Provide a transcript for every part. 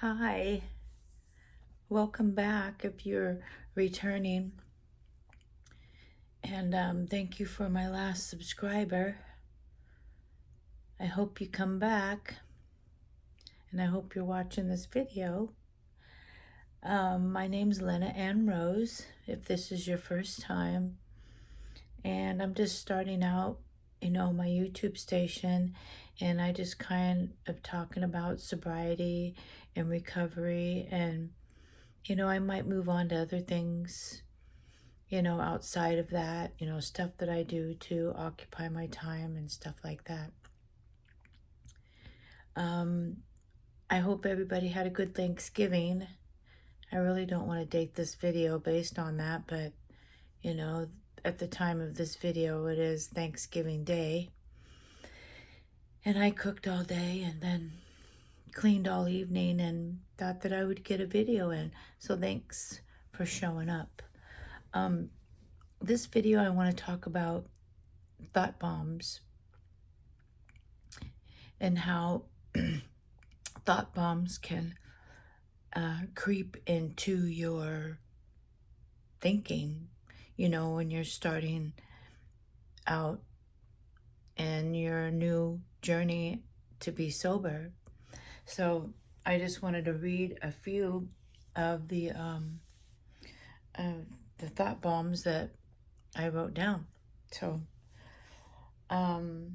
Hi, welcome back if you're returning. And thank you for my last subscriber. I hope you come back, and I hope you're watching this video. My name's Lena Ann Rose, if this is your first time. And I'm just starting out, my YouTube station, and I just kind of talking about sobriety and recovery, and I might move on to other things outside of that, stuff that I do to occupy my time and stuff like that. I hope everybody had a good Thanksgiving. I really don't want to date this video based on that, but, at the time of this video, it is Thanksgiving Day. And I cooked all day and then cleaned all evening and thought that I would get a video in. So thanks for showing up. This video, I want to talk about thought bombs and how thought bombs can creep into your thinking, when you're starting out in your new journey to be sober. So I just wanted to read a few of the thought bombs that I wrote down. So thought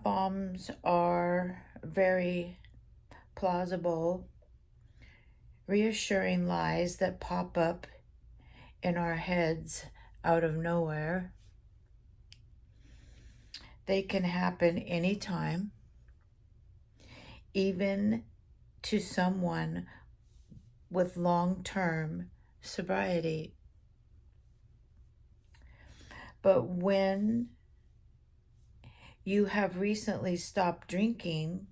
bombs are very plausible, reassuring lies that pop up in our heads out of nowhere. They can happen anytime, even to someone with long-term sobriety. But when you have recently stopped drinking,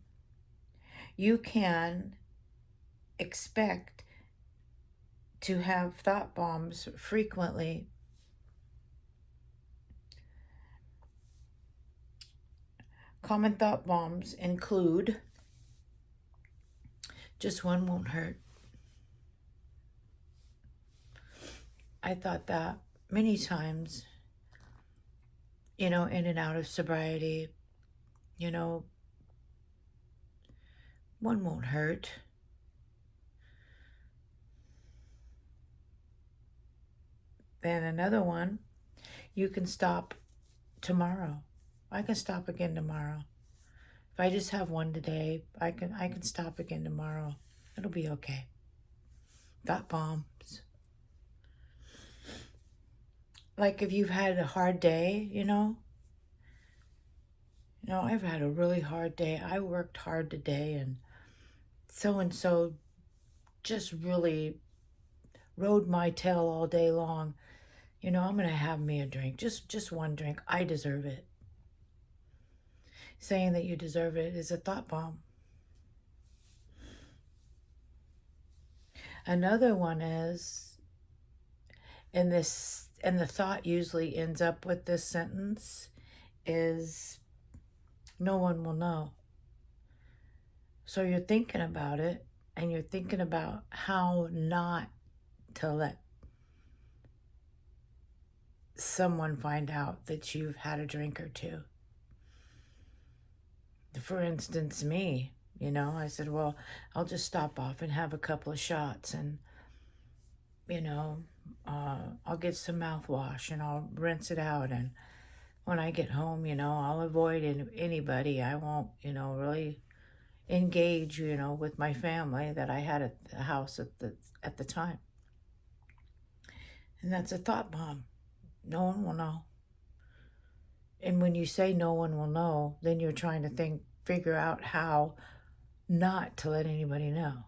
you can expect to have thought bombs frequently. Common thought bombs include, just one won't hurt. I thought that many times, in and out of sobriety, one won't hurt. Then another one, you can stop tomorrow. I can stop again tomorrow. If I just have one today, I can stop again tomorrow. It'll be okay. Thought bombs. Like if you've had a hard day, I've had a really hard day. I worked hard today, and so just really rode my tail all day long. I'm going to have me a drink. Just one drink. I deserve it. Saying that you deserve it is a thought bomb. Another one is, and the thought usually ends up with this sentence, is no one will know. So you're thinking about it, and you're thinking about how not to let someone find out that you've had a drink or two. For instance, me, I said, well, I'll just stop off and have a couple of shots, and, I'll get some mouthwash and I'll rinse it out. And when I get home, I'll avoid anybody. I won't, really engage, with my family that I had at the house at the time. And that's a thought bomb. No one will know. And when you say no one will know, then you're trying to figure out how not to let anybody know.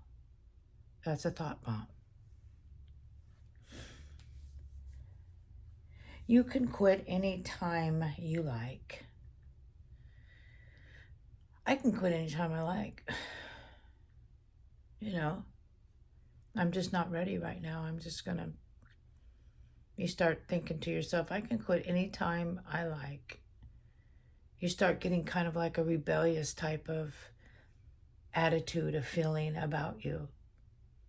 That's a thought bomb. You can quit anytime you like. I can quit anytime I like. I'm just not ready right now. You start thinking to yourself, I can quit anytime I like. You start getting kind of like a rebellious type of attitude, a feeling about you.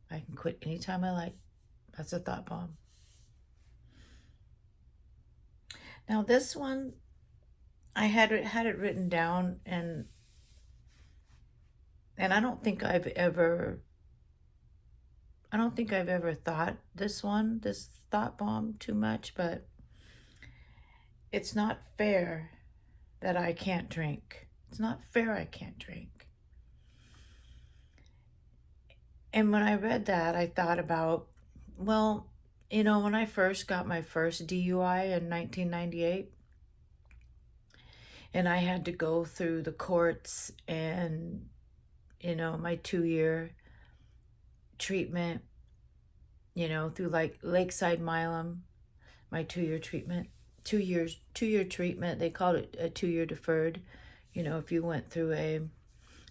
I can quit anytime I like. That's a thought bomb. Now this one, I had it written down, and I don't think I've ever thought this thought bomb too much, but it's not fair that I can't drink. It's not fair I can't drink. And when I read that, I thought about, well, when I first got my first DUI in 1998, and I had to go through the courts and, my 2-year treatment, through like Lakeside Milam, my 2-year treatment, 2-year treatment. They called it a 2-year deferred. If you went through a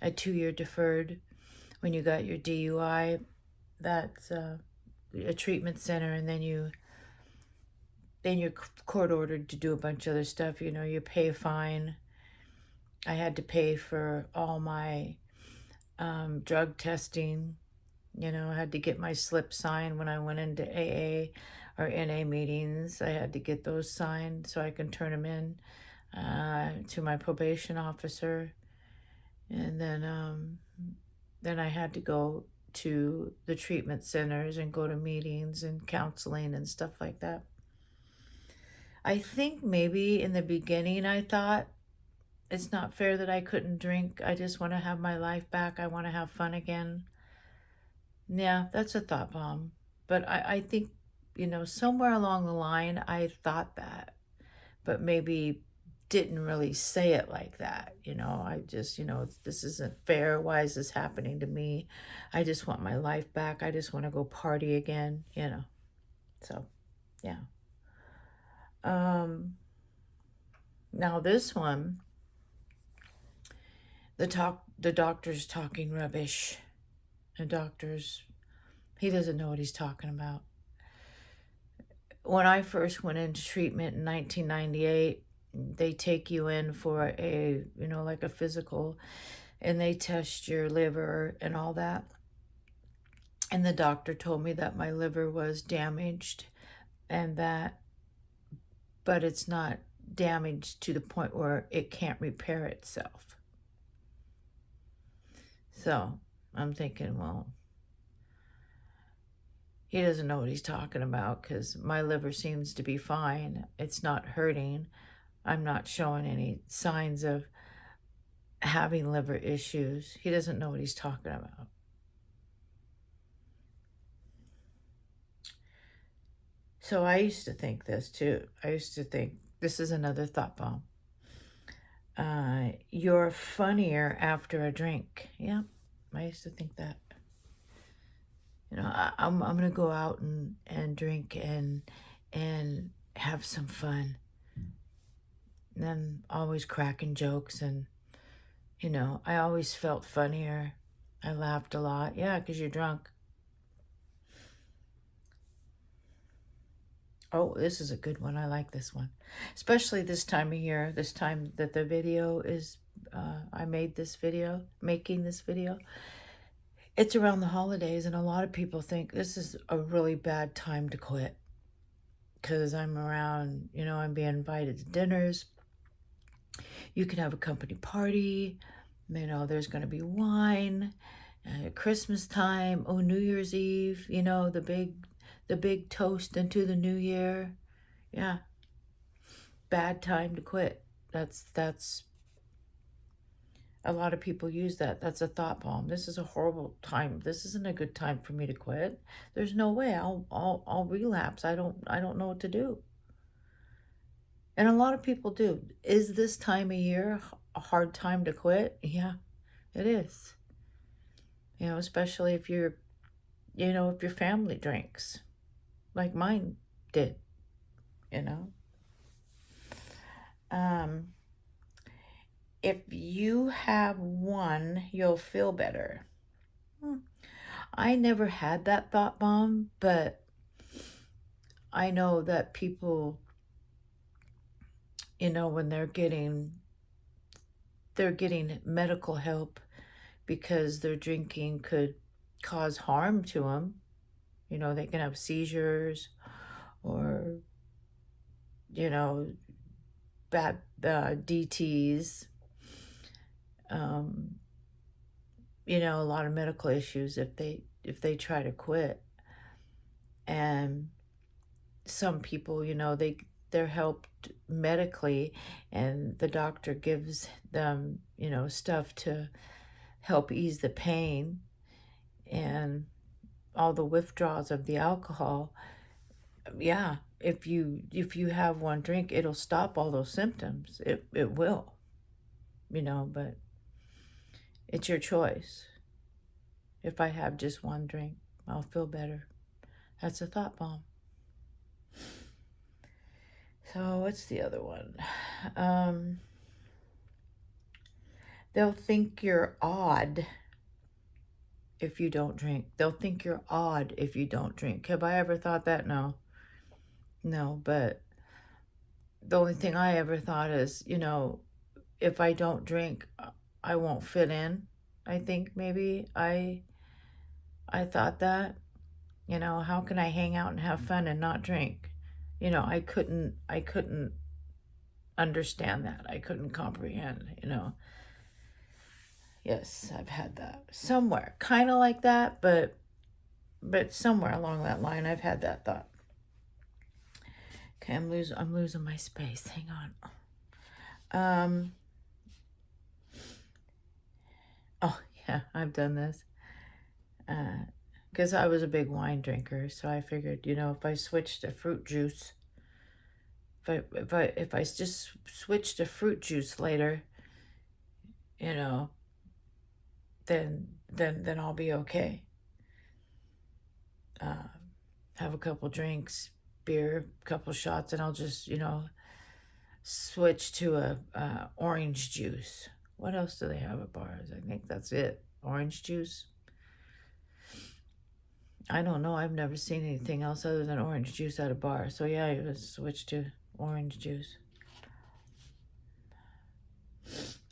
2-year deferred when you got your DUI, that's a treatment center, and then you're court ordered to do a bunch of other stuff. You pay a fine. I had to pay for all my drug testing. I had to get my slip signed when I went into AA or NA meetings. I had to get those signed so I can turn them in to my probation officer. And then I had to go to the treatment centers and go to meetings and counseling and stuff like that. I think maybe in the beginning I thought, it's not fair that I couldn't drink. I just want to have my life back. I want to have fun again. Yeah, that's a thought bomb. But I think, somewhere along the line, I thought that, but maybe didn't really say it like that. I just, this isn't fair. Why is this happening to me? I just want my life back. I just want to go party again, So, yeah. Now this one, the doctor's talking rubbish. The doctor's, he doesn't know what he's talking about. When I first went into treatment in 1998, they take you in for a, like a physical, and they test your liver and all that. And the doctor told me that my liver was damaged, but it's not damaged to the point where it can't repair itself. So I'm thinking, well, he doesn't know what he's talking about, because my liver seems to be fine. It's not hurting. I'm not showing any signs of having liver issues. He doesn't know what he's talking about. So I used to think this too. I used to think, this is another thought bomb. You're funnier after a drink. Yeah, I used to think that. I'm gonna go out and drink and have some fun. And then always cracking jokes, and I always felt funnier. I laughed a lot. Yeah, because you're drunk. Oh, this is a good one. I like this one. Especially this time of year, this time that the video is, I made this video, making this video. It's around the holidays, and a lot of people think this is a really bad time to quit. Because I'm around, I'm being invited to dinners. You can have a company party. There's going to be wine. Christmas time. Oh, New Year's Eve. The big toast into the new year. Yeah. Bad time to quit. That's a lot of people use that. That's a thought bomb. This is a horrible time. This isn't a good time for me to quit. There's no way. I'll relapse. I don't know what to do. And a lot of people do. Is this time of year a hard time to quit? Yeah, it is. Especially if if your family drinks, like mine did, If you have one, you'll feel better. I never had that thought bomb, but I know that people, when they're getting medical help, because their drinking could cause harm to them. You know, they can have seizures or, you know, bad DTs, you know, a lot of medical issues if they try to quit. And some people, you know, they're helped medically, and the doctor gives them, you know, stuff to help ease the pain and all the withdrawals of the alcohol. Yeah, if you have one drink, it'll stop all those symptoms. It will, you know, but it's your choice. If I have just one drink, I'll feel better. That's a thought bomb. So what's the other one? They'll think you're odd if you don't drink. They'll think you're odd if you don't drink. Have I ever thought that? No. No, but the only thing I ever thought is, you know, if I don't drink, I won't fit in. I think maybe I thought that, you know, how can I hang out and have fun and not drink? You know, I couldn't understand that. I couldn't comprehend, you know. Yes, I've had that somewhere, kind of like that, but somewhere along that line, I've had that thought. Okay, I'm losing my space. Hang on. Oh yeah, I've done this. Because I was a big wine drinker, so I figured, you know, if I switched to fruit juice, if I just switch to fruit juice later, you know, then I'll be okay. Have a couple drinks, beer, a couple shots, and I'll just, you know, switch to a orange juice. What else do they have at bars? I think that's it. Orange juice. I don't know. I've never seen anything else other than orange juice at a bar. So yeah, I just switched to orange juice.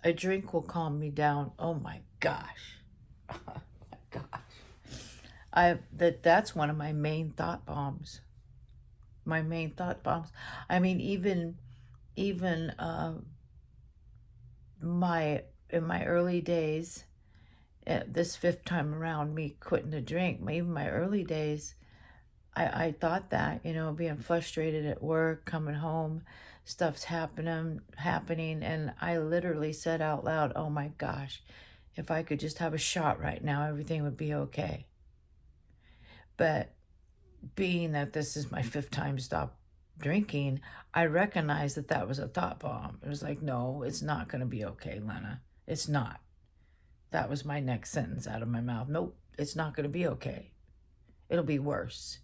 A drink will calm me down. Oh my gosh. Oh my gosh. That's one of my main thought bombs. My main thought bombs. I mean, even in my early days, this fifth time around, me quitting to drink, even my early days, I thought that, you know, being frustrated at work, coming home, stuff's happening, and I literally said out loud, oh my gosh, if I could just have a shot right now, everything would be okay. But being that this is my fifth time stop drinking, I recognized that was a thought bomb. It was like, no, it's not going to be okay, Lena. It's not. That was my next sentence out of my mouth. Nope, it's not going to be okay. It'll be worse.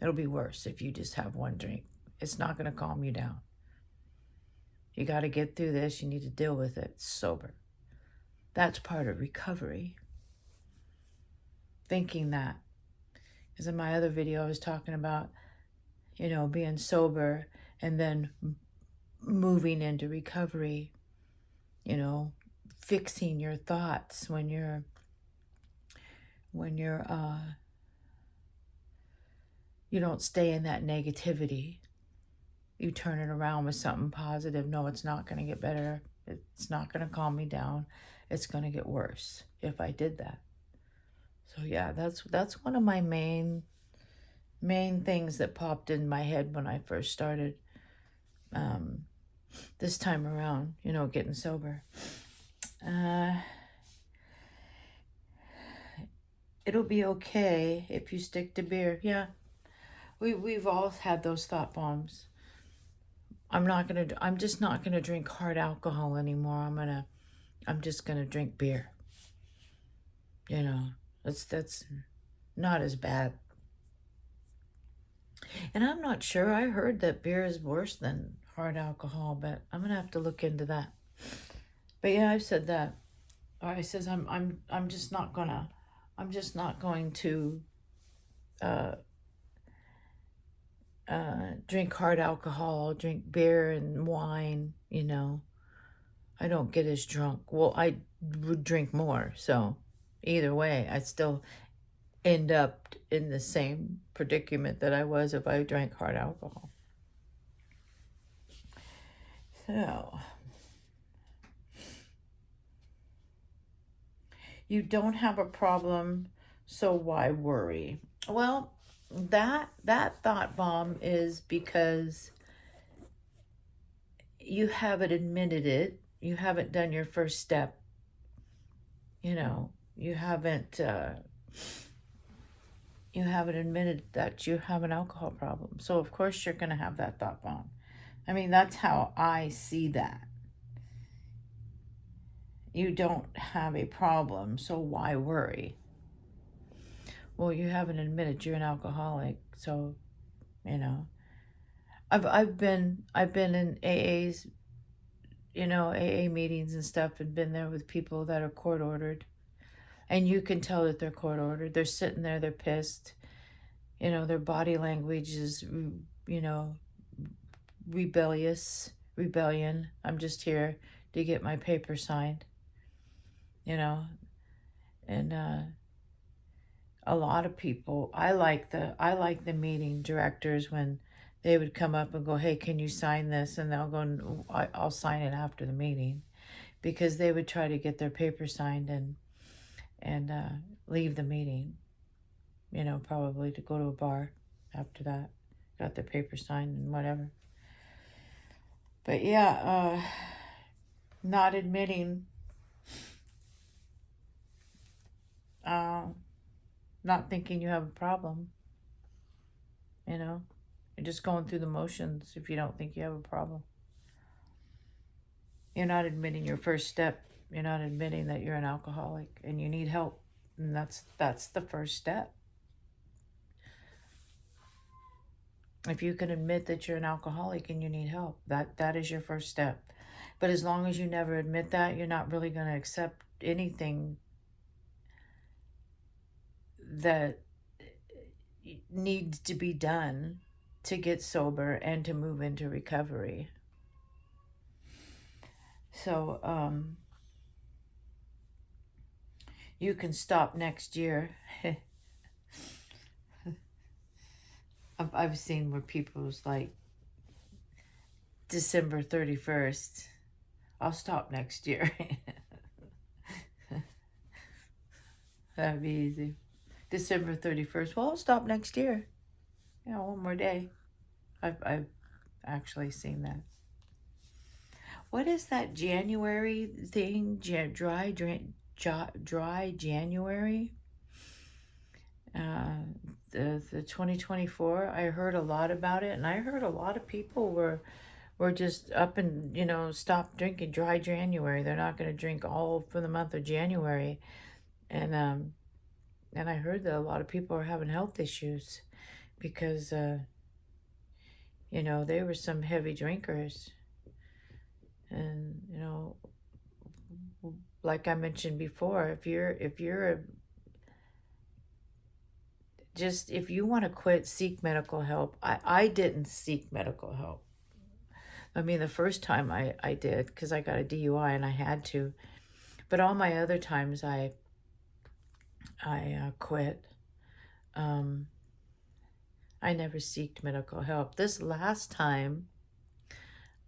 It'll be worse if you just have one drink. It's not going to calm you down. You got to get through this. You need to deal with it sober. That's part of recovery. Thinking that. Because in my other video, I was talking about, you know, being sober and then moving into recovery, you know, fixing your thoughts when you're you don't stay in that negativity. You turn it around with something positive. No, it's not going to get better. It's not going to calm me down. It's going to get worse if I did that. So yeah, that's one of my main things that popped in my head when I first started this time around, you know, getting sober. It'll be okay if you stick to beer. Yeah, we've all had those thought bombs. I'm just not gonna drink hard alcohol anymore. I'm just gonna drink beer. You know, that's not as bad. And I'm not sure. I heard that beer is worse than hard alcohol, but I'm gonna have to look into that. But yeah, I've said that. Or I says I'm just not going to drink hard alcohol. I'll drink beer and wine, you know. I don't get as drunk. Well, I would drink more. So either way, I still end up in the same predicament that I was if I drank hard alcohol. So you don't have a problem, so why worry? Well, that thought bomb is because you haven't admitted it. You haven't done your first step. You know, you haven't admitted that you have an alcohol problem. So of course you're going to have that thought bomb. I mean, that's how I see that. You don't have a problem, so why worry? Well, you haven't admitted you're an alcoholic, so you know. I've been in AA's, AA meetings and stuff, and been there with people that are court ordered, and you can tell that they're court ordered. They're sitting there, they're pissed. Their body language is, rebellion. I'm just here to get my paper signed, and a lot of people, I like the meeting directors when they would come up and go, hey, can you sign this? And they'll go, I'll sign it after the meeting, because they would try to get their paper signed and leave the meeting, probably to go to a bar after that, got their paper signed and whatever. But yeah, not admitting, not thinking you have a problem, you're just going through the motions if you don't think you have a problem. You're not admitting your first step. You're not admitting that you're an alcoholic and you need help. And that's the first step. If you can admit that you're an alcoholic and you need help, that is your first step. But as long as you never admit that, you're not really going to accept anything that needs to be done to get sober and to move into recovery. So you can stop next year. I've seen where people's like, December 31st, I'll stop next year. That'd be easy. December 31st, well, I'll stop next year. One more day. I've actually seen that. What is that January thing? Dry January? The 2024, I heard a lot about it, and I heard a lot of people were just up and stop drinking dry January. They're not going to drink all for the month of January, and I heard that a lot of people are having health issues because they were some heavy drinkers, and like I mentioned before, if you want to quit, seek medical help. I didn't seek medical help. I mean, the first time I did, because I got a DUI and I had to. But all my other times I quit. I never seeked medical help. This last time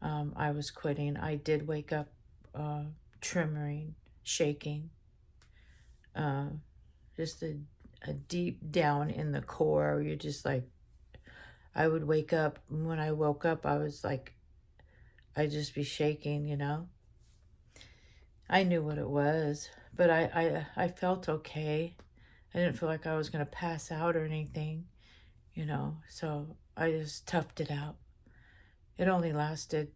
I was quitting, I did wake up tremoring, shaking. Just a deep down in the core. You're just like, I would wake up. When I woke up, I was like, I'd just be shaking, I knew what it was, but I felt okay. I didn't feel like I was going to pass out or anything, so I just toughed it out. It only lasted,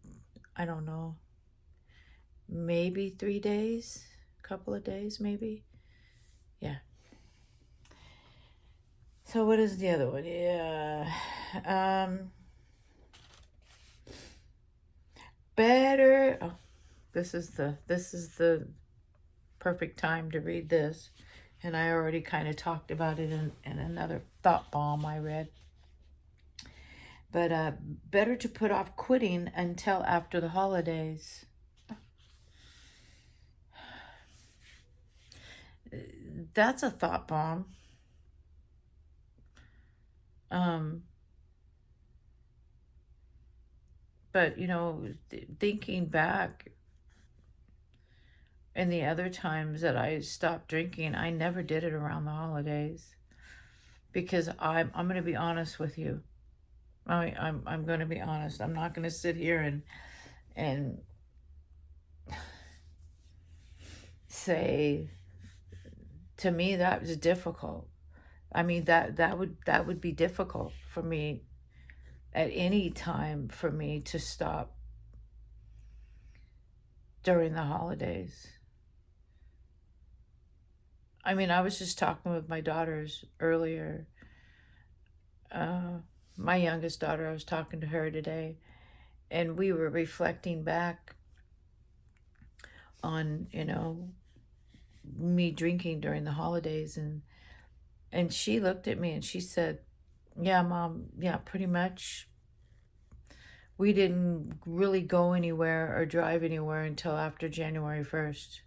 I don't know, maybe 3 days, a couple of days, maybe. Yeah. So what is the other one? Yeah. Better. Oh, this is the perfect time to read this. And I already kind of talked about it in another thought bomb I read. But better to put off quitting until after the holidays. that's a thought bomb. But, you know, thinking back, and the other times that I stopped drinking, I never did it around the holidays, because I'm going to be honest with you. I'm going to be honest. I'm not going to sit here and say, to me that was difficult. I mean, that would be difficult for me at any time, for me to stop during the holidays. I mean, I was just talking with my daughters earlier. My youngest daughter, I was talking to her today, and we were reflecting back on, you know, me drinking during the holidays, and she looked at me and she said, "Yeah, Mom, yeah, pretty much. We didn't really go anywhere or drive anywhere until after January 1st."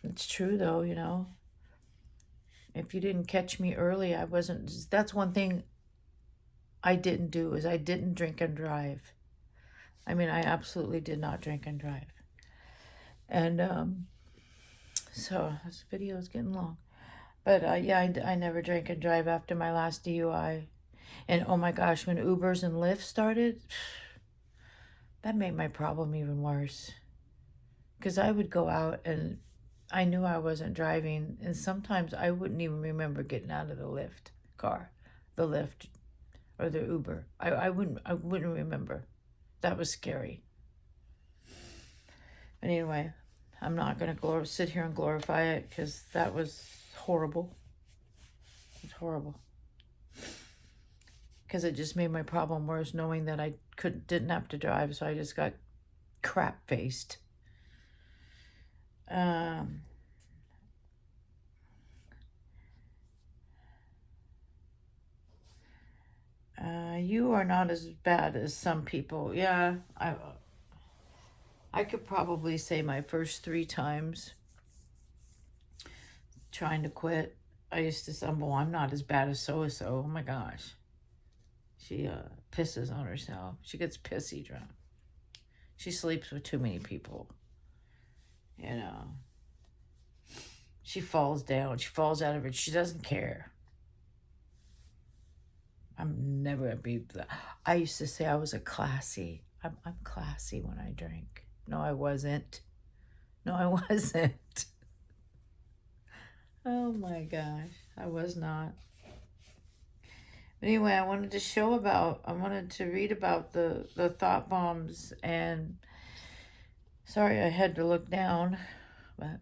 It's true though, you know. If you didn't catch me early, I wasn't. That's one thing I didn't do, is I didn't drink and drive. I mean, I absolutely did not drink and drive. And so this video is getting long. But yeah, I never drank and drive after my last DUI. And oh my gosh, when Ubers and Lyft started, that made my problem even worse. Because I would go out and I knew I wasn't driving, and sometimes I wouldn't even remember getting out of the Lyft car, the Lyft or the Uber. I wouldn't remember. That was scary. But anyway, I'm not going to sit here and glorify it, because that was horrible. It was horrible. Because it just made my problem worse, knowing that I didn't have to drive, so I just got crap-faced. You are not as bad as some people. Yeah, I could probably say my first 3 times trying to quit, I used to say, well, I'm not as bad as so-and-so. Oh my gosh. She pisses on herself. She gets pissy drunk. She sleeps with too many people. You know. She falls down. She falls out of it. She doesn't care. I'm never a be. I used to say I was a classy. I'm classy when I drink. No, I wasn't. No, I wasn't. Oh my gosh, I was not. But anyway, I wanted to read about the thought bombs, and sorry I had to look down, but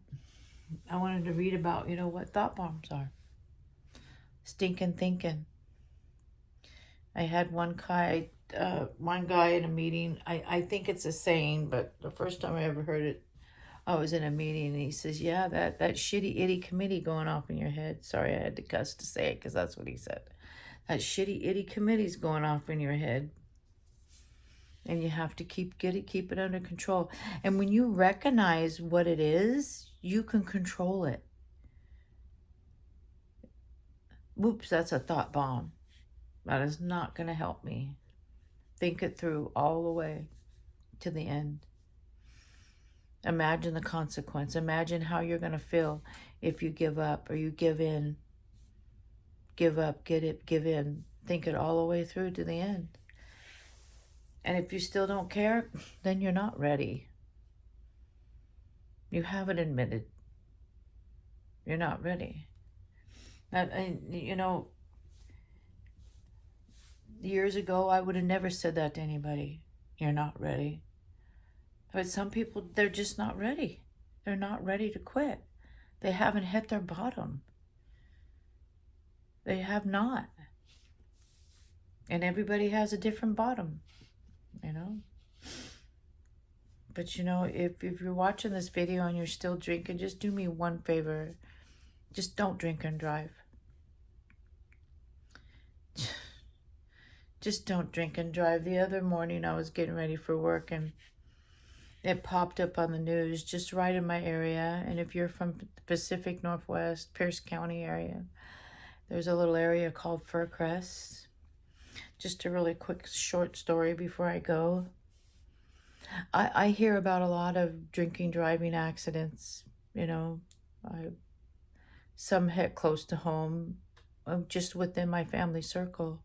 I wanted to read about, you know, what thought bombs are. Stinking thinking. I had one guy in a meeting. I think it's a saying, but the first time I ever heard it, I was in a meeting, and he says, yeah, that shitty itty committee going off in your head. Sorry, I had to cuss to say it, because that's what he said. That shitty itty committee's going off in your head. And you have to keep it under control. And when you recognize what it is, you can control it. Whoops, that's a thought bomb. That is not going to help me. Think it through all the way to the end. Imagine the consequence. Imagine how you're going to feel if you give up or you give in. Give up, give in. Think it all the way through to the end. And if you still don't care, then you're not ready. You haven't admitted. You're not ready. And you know, years ago, I would have never said that to anybody. You're not ready. But some people, they're just not ready. They're not ready to quit. They haven't hit their bottom. They have not. And everybody has a different bottom, you know. But, you know, if you're watching this video and you're still drinking, just do me one favor. Just don't drink and drive. Just don't drink and drive. The other morning I was getting ready for work, and it popped up on the news just right in my area. And if you're from the Pacific Northwest, Pierce County area, there's a little area called Fircrest. Just a really quick short story before I go. I hear about a lot of drinking driving accidents, you know. Some hit close to home, just within my family circle.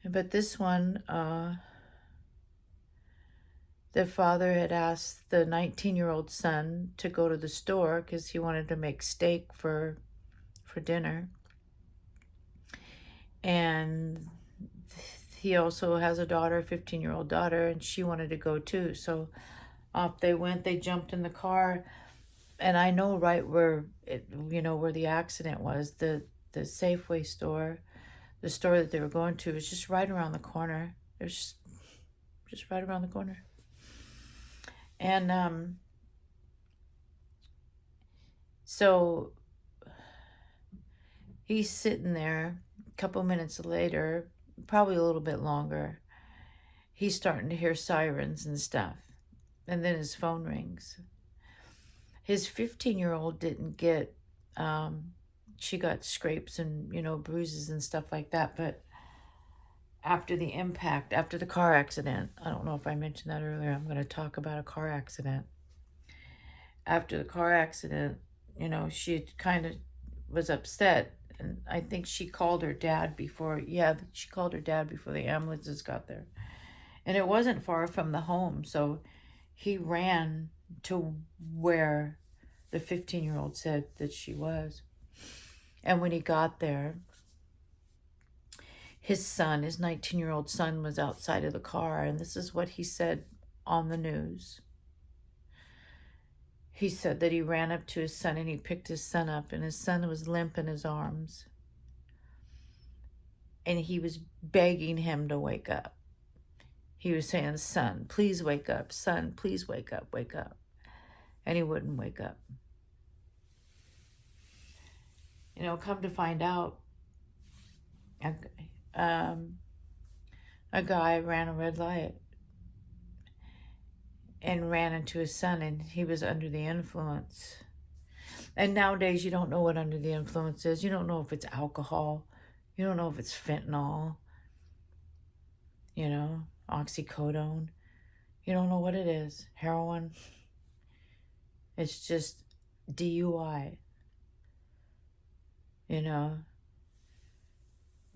But this one, the father had asked the 19-year-old son to go to the store because he wanted to make steak for dinner. And he also has a daughter, a 15-year-old daughter, and she wanted to go too. So off they went. They jumped in the car, and I know right where where the accident was. The Safeway store, the store that they were going to, was just right around the corner. It was just right around the corner. And so he's sitting there. A couple minutes later, probably a little bit longer, he's starting to hear sirens and stuff. And then his phone rings. His 15-year-old didn't get, she got scrapes and, bruises and stuff like that. But after the impact, after the car accident, I don't know if I mentioned that earlier, I'm going to talk about a car accident. After the car accident, she kind of was upset. And I think she called her dad before, she called her dad before the ambulances got there. And it wasn't far from the home. So he ran to where the 15-year-old said that she was. And when he got there, his 19-year-old son was outside of the car. And this is what he said on the news. He said that he ran up to his son and he picked his son up, and his son was limp in his arms. And he was begging him to wake up. He was saying, "Son, please wake up. Son, please wake up, wake up." And he wouldn't wake up. Come to find out, a guy ran a red light and ran into his son, and he was under the influence. And nowadays, you don't know what under the influence is. You don't know if it's alcohol. You don't know if it's fentanyl, oxycodone. You don't know what it is. Heroin. It's just DUI.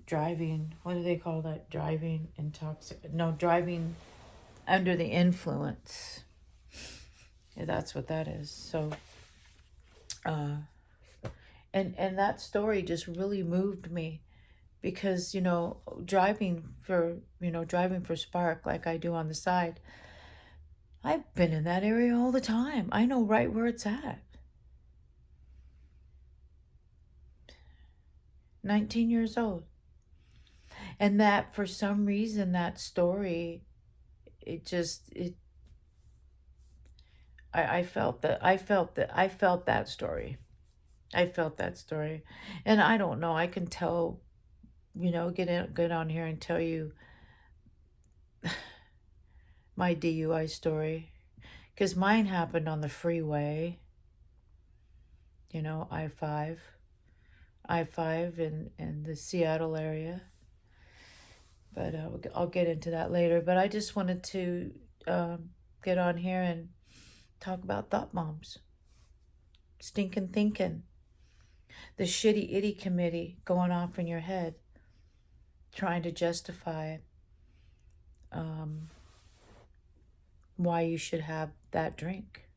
Driving, what do they call that? Driving under the influence. Yeah, that's what that is. So, and that story just really moved me because, driving for Spark like I do on the side, I've been in that area all the time. I know right where it's at. 19 years old. And that, for some reason, that story, I felt that story. I felt that story. And I don't know, I can tell, get on here and tell you my DUI story. Because mine happened on the freeway, I-5 in the Seattle area. But I'll get into that later. But I just wanted to get on here and talk about thought bombs. Stinking thinking. The shitty itty committee going off in your head. Trying to justify why you should have that drink.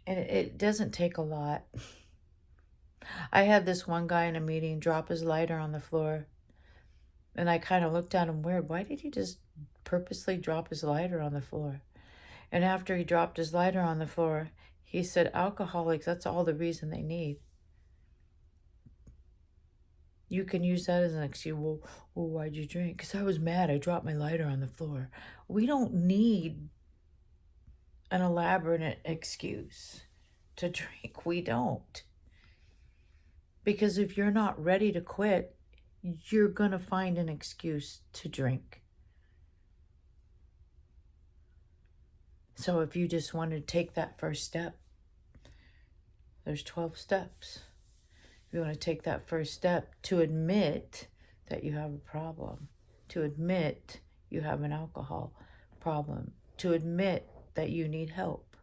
And it doesn't take a lot. I had this one guy in a meeting drop his lighter on the floor. And I kind of looked at him weird. Why did he just purposely drop his lighter on the floor? And after he dropped his lighter on the floor, he said, alcoholics, that's all the reason they need. You can use that as an excuse. Well, why'd you drink? Because I was mad. I dropped my lighter on the floor. We don't need an elaborate excuse to drink. We don't. Because if you're not ready to quit, you're going to find an excuse to drink. So if you just want to take that first step, there's 12 steps. If you want to take that first step to admit that you have a problem, to admit you have an alcohol problem, to admit that you need help.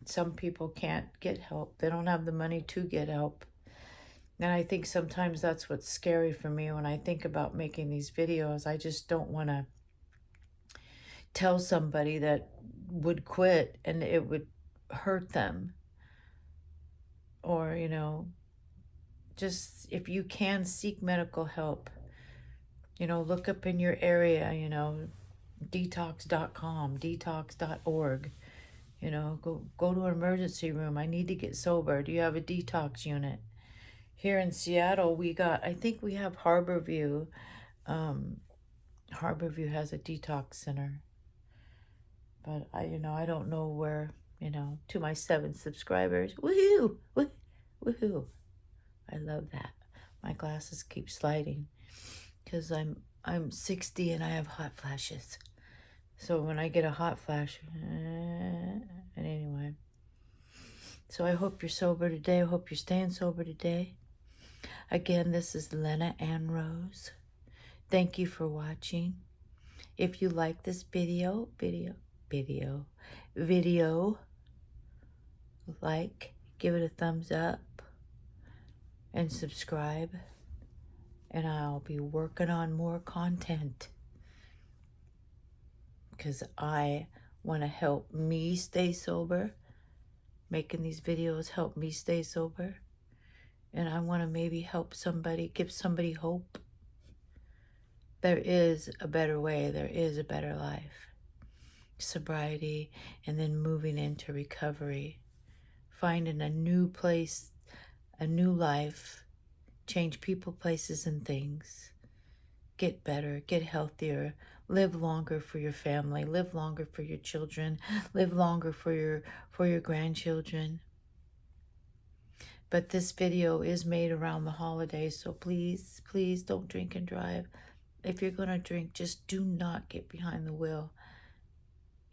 Some people can't get help. They don't have the money to get help. And I think sometimes that's what's scary for me when I think about making these videos. I just don't want to tell somebody that would quit and it would hurt them. Or, you know, just if you can seek medical help, you know, look up in your area, you know, detox.com, detox.org. You know, go to an emergency room. I need to get sober. Do you have a detox unit? Here in Seattle, I think we have Harborview. Harborview has a detox center. But I don't know where, to my 7 subscribers. Woohoo! Woohoo! I love that. My glasses keep sliding because I'm 60 and I have hot flashes. So when I get a hot flash, and anyway. So I hope you're sober today. I hope you're staying sober today. Again, this is Lena Ann Rose. Thank you for watching. If you like this video, like, give it a thumbs up, and subscribe. And I'll be working on more content because I want to help me stay sober. Making these videos help me stay sober. And I want to maybe help somebody, give somebody hope. There is a better way. There is a better life. Sobriety, and then moving into recovery. Finding a new place, a new life. Change people, places, and things. Get better, get healthier. Live longer for your family. Live longer for your children. Live longer for your grandchildren. But this video is made around the holidays, so please, please don't drink and drive. If you're going to drink, just do not get behind the wheel.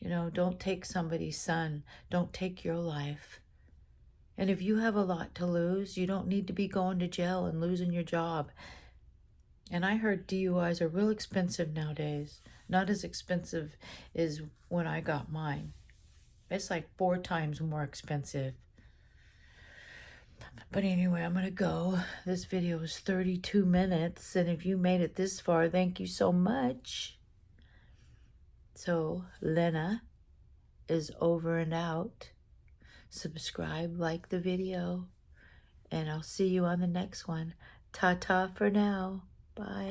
Don't take somebody's son. Don't take your life. And if you have a lot to lose, you don't need to be going to jail and losing your job. And I heard DUIs are real expensive nowadays. Not as expensive as when I got mine. It's like 4 times more expensive. But anyway, I'm going to go. This video is 32 minutes. And if you made it this far, thank you so much. So, Lena is over and out. Subscribe, like the video. And I'll see you on the next one. Ta-ta for now. Bye.